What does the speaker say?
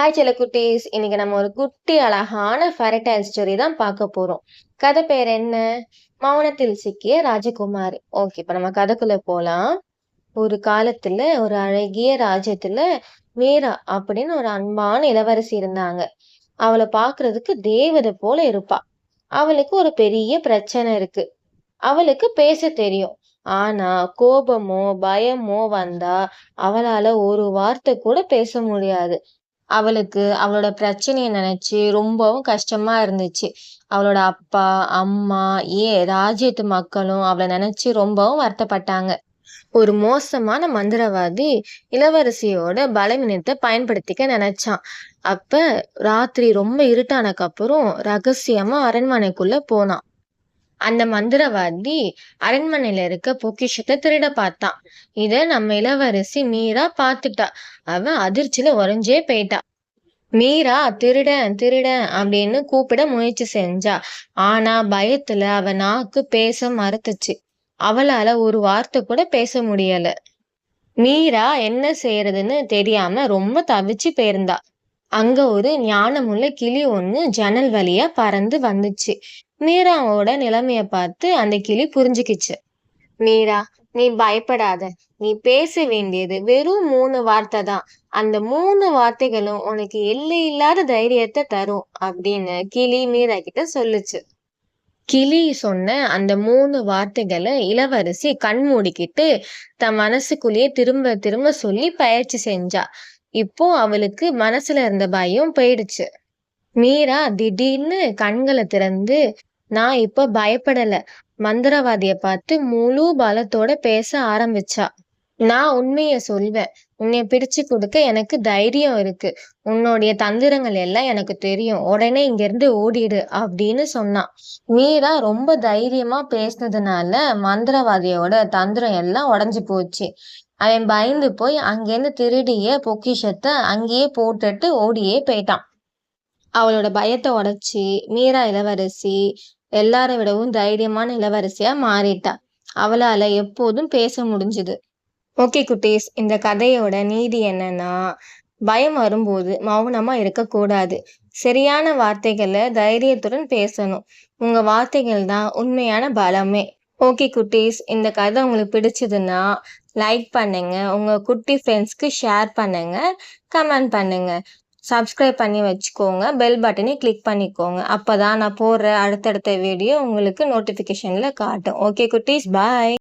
Hi செல்லக்குட்டீஸ். இன்னைக்கு நம்ம ஒரு குட்டி அழகான ஃபேரடைல் ஸ்டோரி தான் பார்க்க போறோம். கதை பேர் என்ன? மௌனத்தில் சிக்கிய ராஜகுமாரி. ஓகே, இப்ப நம்ம கதைக்குள்ள போலாம். ஒரு காலத்துல ஒரு அழகிய ராஜ்யத்துல மீரா அப்படின்னு ஒரு அன்பான இளவரசி இருந்தாங்க. அவளை பார்க்கிறதுக்கு தேவதை போல இருப்பா. அவளுக்கு ஒரு பெரிய பிரச்சனை இருக்கு. அவளுக்கு பேச தெரியும். ஆனா கோபமோ பயமோ வந்தா அவளால ஒரு வார்த்தை கூட பேச முடியாது. அவளுக்கு அவளோட பிரச்சனைய நினைச்சு ரொம்பவும் கஷ்டமா இருந்துச்சு. அவளோட அப்பா, அம்மா, ராஜ்யத்து மக்களும் அவள நினைச்சு ரொம்பவும் வருத்தப்பட்டாங்க. ஒரு மோசமான மந்திரவாதி இளவரசியோட பலவீனத்தை பயன்படுத்திக்க நினைச்சான். அப்ப ராத்திரி ரொம்ப இருட்டானக்கு அப்புறம் ரகசியமா அரண்மனைக்குள்ள போனான். அந்த மந்திரவாதி அரண்மனையில இருக்க பொக்கிஷத்தை திருட பார்த்தான். இத நம்ம இளவரசி மீரா பார்த்துட்டா. அவ அதிர்ச்சியில உறைஞ்சே போயிட்டா. மீரா திருடன் திருடன் அப்படின்னு கூப்பிட முயற்சி செஞ்சா. ஆனா பயத்துல அவ நாக்கு பேச மறுத்துச்சு. அவளால ஒரு வார்த்தை கூட பேச முடியல. மீரா என்ன செய்யறதுன்னு தெரியாம ரொம்ப தவிச்சு போயிருந்தா. அங்க ஒரு ஞானமுள்ள கிளி ஒண்ணு ஜன்னல் வழியா பறந்து வந்துச்சு. மீராவோட நிலைமைய பார்த்து அந்த கிளி புரிஞ்சுக்கிச்சு. மீரா, நீ பயப்படாத. நீ பேச வேண்டியது வெறும் 3 வார்த்தை தான். அந்த 3 வார்த்தைகளும் உனக்கு எல்லை இல்லாத தைரியத்தை தரும் அப்படின்னு கிளி மீரா கிட்ட சொல்லுச்சு. கிளி சொன்ன அந்த 3 வார்த்தைகளை இளவரசி கண் மூடிக்கிட்டு தன் மனசுக்குள்ளேயே திரும்ப திரும்ப சொல்லி பயிற்சி செஞ்சா. இப்போ அவளுக்கு மனசுல இருந்த பயம் போயிடுச்சு. மீரா திடீர்னு கண்களை திறந்து, நான் இப்ப பயப்படல. மந்திரவாதிய பார்த்து முழு பலத்தோட பேச ஆரம்பிச்சா. நான் உண்மைய சொல்வேன். உன்னை பிடிச்சு கொடுக்க எனக்கு தைரியம் இருக்கு. உன்னுடைய தந்திரங்கள் எல்லாம் எனக்கு தெரியும். உடனே இங்க இருந்து ஓடிடு அப்படின்னு சொன்னான். மீரா ரொம்ப தைரியமா பேசினதுனால மந்திரவாதியோட தந்திரம் எல்லாம் உடைஞ்சு போச்சு. அவன் பயந்து போய் அங்கேருந்து திருடிய பொக்கிஷத்தை அங்கேயே போட்டுட்டு ஓடியே போயிட்டான். அவளோட பயத்தை உடைச்சி மீரா இளவரசி எல்லாரை விடவும் தைரியமான இளவரசியா மாறிட்டா. அவளால எப்போதும் பேச முடிஞ்சுது. ஓகே குட்டீஸ், இந்த கதையோட நீதி என்னன்னா, பயம் வரும்போது மௌனமா இருக்கக்கூடாது. சரியான வார்த்தைகளை தைரியத்துடன் பேசணும். உங்க வார்த்தைகள் தான் உண்மையான பலமே. ஓகே குட்டீஸ், இந்த கதை உங்களுக்கு பிடிச்சதுன்னா லைக் பண்ணுங்க, உங்க குட்டி ஃப்ரெண்ட்ஸ்க்கு ஷேர் பண்ணுங்க, கமெண்ட் பண்ணுங்க. சப்ஸ்கிரைப் பண்ணி வச்சுக்கோங்க, பெல் பட்டனை கிளிக் பண்ணிக்கோங்க. அப்பதான் நான் போடுற அடுத்தடுத்த வீடியோ உங்களுக்கு நோட்டிஃபிகேஷன்ல காட்டும். ஓகே குட்டீஸ், பாய்.